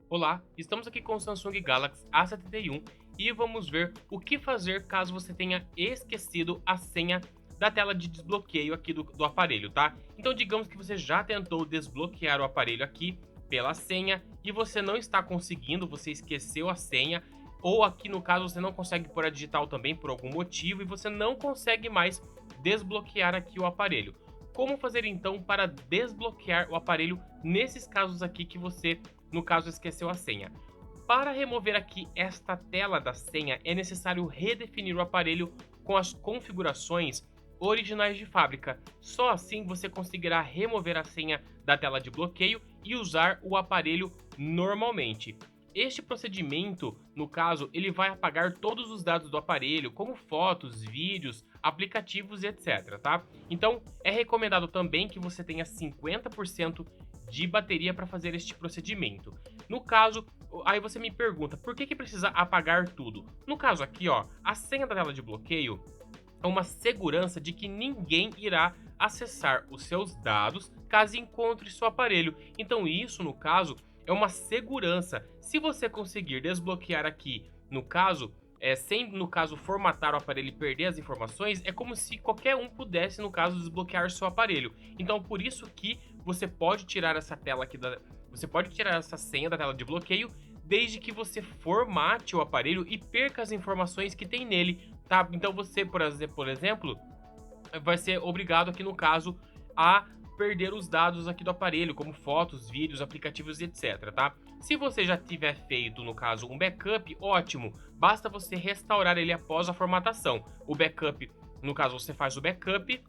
Olá, estamos aqui com o Samsung Galaxy A71 e vamos ver o que fazer caso você tenha esquecido a senha da tela de desbloqueio aqui do aparelho, tá? Então digamos que você já tentou desbloquear o aparelho aqui pela senha e você não está conseguindo, você esqueceu a senha, ou aqui no caso você não consegue pôr a digital também por algum motivo e você não consegue mais desbloquear aqui o aparelho. Como fazer então para desbloquear o aparelho nesses casos aqui que você, no caso, esqueceu a senha? Para remover aqui esta tela da senha, é necessário redefinir o aparelho com as configurações originais de fábrica. Só assim você conseguirá remover a senha da tela de bloqueio e usar o aparelho normalmente. Este procedimento, no caso, ele vai apagar todos os dados do aparelho, como fotos, vídeos, aplicativos e etc, tá? Então, é recomendado também que você tenha 50% de bateria para fazer este procedimento. No caso, aí você me pergunta, por que precisa apagar tudo? No caso aqui, ó, a senha da tela de bloqueio é uma segurança de que ninguém irá acessar os seus dados caso encontre seu aparelho. Então isso, no caso, é uma segurança. Se você conseguir desbloquear aqui, no caso, sem, no caso, formatar o aparelho e perder as informações, é como se qualquer um pudesse, no caso, desbloquear seu aparelho. Então, por isso que você pode tirar essa tela aqui você pode tirar essa senha da tela de bloqueio desde que você formate o aparelho e perca as informações que tem nele, tá? Então você, por exemplo, vai ser obrigado aqui no caso a perder os dados aqui do aparelho, como fotos, vídeos, aplicativos, etc, tá? Se você já tiver feito, no caso, um backup, ótimo, basta você restaurar ele após a formatação. O backup, no caso, você faz o backup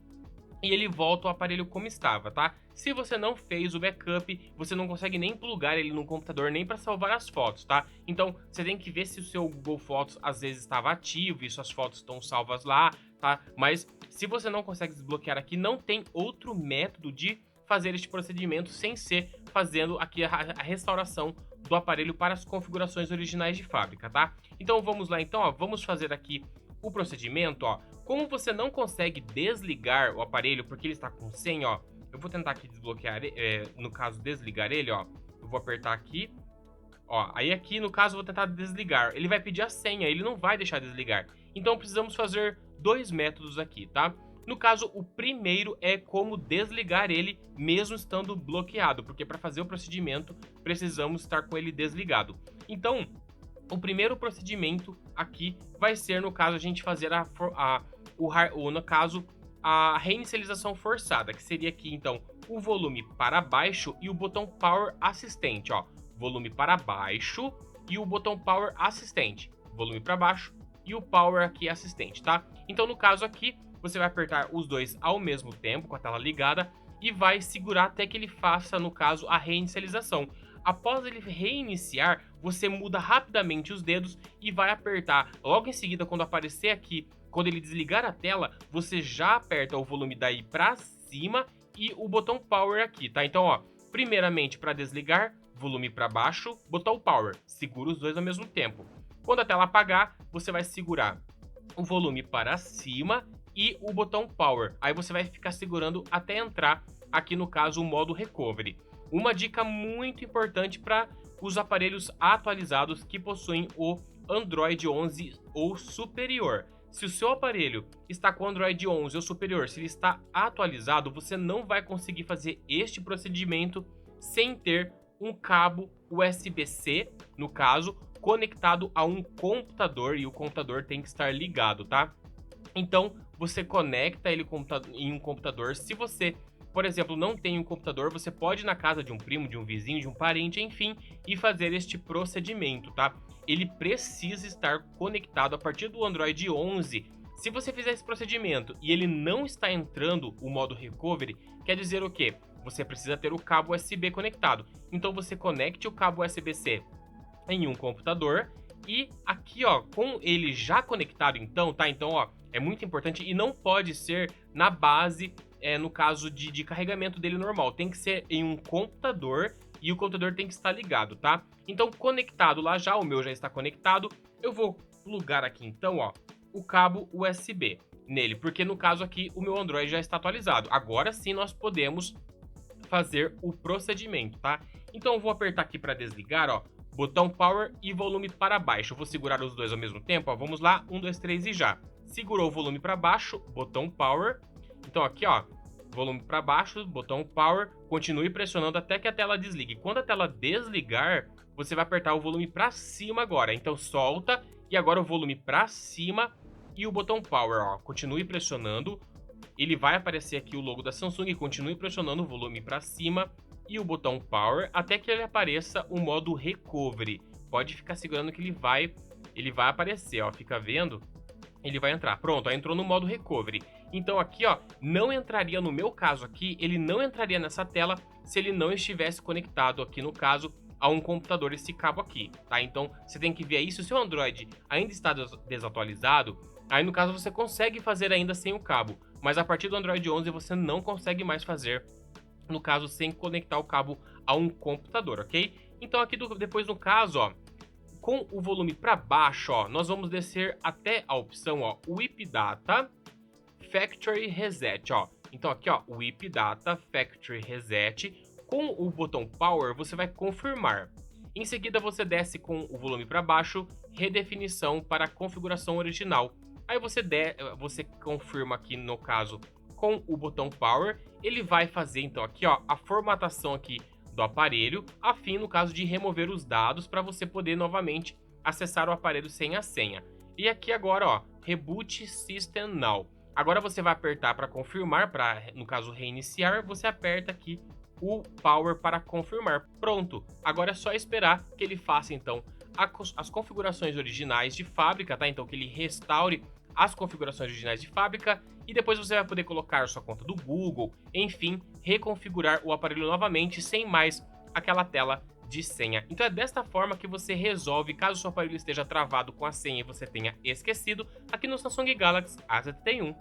e ele volta o aparelho como estava, tá? Se você não fez o backup, você não consegue nem plugar ele no computador, nem para salvar as fotos, tá? Então, você tem que ver se o seu Google Fotos às vezes estava ativo e suas fotos estão salvas lá, tá? Mas se você não consegue desbloquear aqui, não tem outro método de fazer este procedimento sem ser fazendo aqui a restauração do aparelho para as configurações originais de fábrica, tá? Então vamos lá então, ó, vamos fazer aqui o procedimento, ó. Como você não consegue desligar o aparelho porque ele está com senha, ó, eu vou tentar aqui desbloquear, no caso desligar ele, ó. Eu vou apertar aqui, ó. Aí aqui no caso eu vou tentar desligar. Ele vai pedir a senha, ele não vai deixar desligar. Então precisamos fazer dois métodos aqui, tá? No caso, o primeiro é como desligar ele mesmo estando bloqueado, porque para fazer o procedimento precisamos estar com ele desligado. Então, o primeiro procedimento aqui vai ser, no caso, a gente fazer no caso, a reinicialização forçada, que seria aqui, então, o volume para baixo e o botão Power Assistente, ó. Volume para baixo e o botão Power Assistente. Volume para baixo e o Power aqui Assistente, tá? Então, no caso aqui, você vai apertar os dois ao mesmo tempo, com a tela ligada, e vai segurar até que ele faça, no caso, a reinicialização. Após ele reiniciar, você muda rapidamente os dedos e vai apertar. Logo em seguida, quando aparecer aqui, quando ele desligar a tela, você já aperta o volume daí pra cima e o botão Power aqui, tá? Então, ó, primeiramente para desligar, volume para baixo, botão Power. Segura os dois ao mesmo tempo. Quando a tela apagar, você vai segurar o volume para cima e o botão Power. Aí você vai ficar segurando até entrar aqui no caso o modo Recovery. Uma dica muito importante para os aparelhos atualizados que possuem o Android 11 ou superior. Se o seu aparelho está com Android 11 ou superior, se ele está atualizado, você não vai conseguir fazer este procedimento sem ter um cabo USB-C, no caso, conectado a um computador, e o computador tem que estar ligado, tá? Então, você conecta ele em um computador. Se você, por exemplo, não tem um computador, você pode ir na casa de um primo, de um vizinho, de um parente, enfim, e fazer este procedimento, tá? Ele precisa estar conectado a partir do Android 11. Se você fizer esse procedimento e ele não está entrando o modo Recovery, quer dizer o quê? Você precisa ter o cabo USB conectado. Então você conecte o cabo USB-C em um computador e aqui, ó, com ele já conectado então, tá? Então, ó, é muito importante e não pode ser na base, no caso de carregamento dele normal. Tem que ser em um computador e o computador tem que estar ligado, tá? Então, conectado lá já, o meu já está conectado. Eu vou plugar aqui então, ó, o cabo USB nele, porque no caso aqui o meu Android já está atualizado. Agora sim nós podemos fazer o procedimento, tá? Então eu vou apertar aqui para desligar, ó, botão Power e volume para baixo. Eu vou segurar os dois ao mesmo tempo, ó. Vamos lá, 1, 2, 3 e já. Segurou o volume para baixo, botão Power. Então aqui, ó, volume para baixo, botão Power. Continue pressionando até que a tela desligue. Quando a tela desligar, você vai apertar o volume para cima agora. Então solta e agora o volume para cima e o botão Power, ó. Continue pressionando. Ele vai aparecer aqui o logo da Samsung. Continue pressionando o volume para cima e o botão Power até que ele apareça o modo Recovery. Pode ficar segurando que ele vai aparecer, ó. Fica vendo? Ele vai entrar. Pronto, ó, entrou no modo Recovery. Então aqui, ó, não entraria, no meu caso aqui, ele não entraria nessa tela se ele não estivesse conectado aqui, no caso, a um computador, esse cabo aqui, tá? Então você tem que ver aí, se o seu Android ainda está desatualizado, aí no caso você consegue fazer ainda sem o cabo, mas a partir do Android 11 você não consegue mais fazer, no caso, sem conectar o cabo a um computador, ok? Então aqui depois no caso, ó, com o volume para baixo, ó, nós vamos descer até a opção, ó, Wipe Data Factory Reset, ó. Então aqui, ó, Wipe Data Factory Reset. Com o botão Power, você vai confirmar. Em seguida, você desce com o volume para baixo, redefinição para a configuração original. Aí você confirma aqui, no caso, com o botão Power. Ele vai fazer, então, aqui, ó, a formatação aqui do aparelho, a fim, no caso, de remover os dados para você poder novamente acessar o aparelho sem a senha. E aqui agora, ó, Reboot System Now. Agora você vai apertar para confirmar, para, no caso, reiniciar. Você aperta aqui o Power para confirmar. Pronto, agora é só esperar que ele faça, então, as configurações originais de fábrica, tá? Então, que ele restaure as configurações originais de fábrica e depois você vai poder colocar sua conta do Google, enfim, reconfigurar o aparelho novamente sem mais aquela tela de senha. Então é desta forma que você resolve caso o seu aparelho esteja travado com a senha e você tenha esquecido aqui no Samsung Galaxy A71.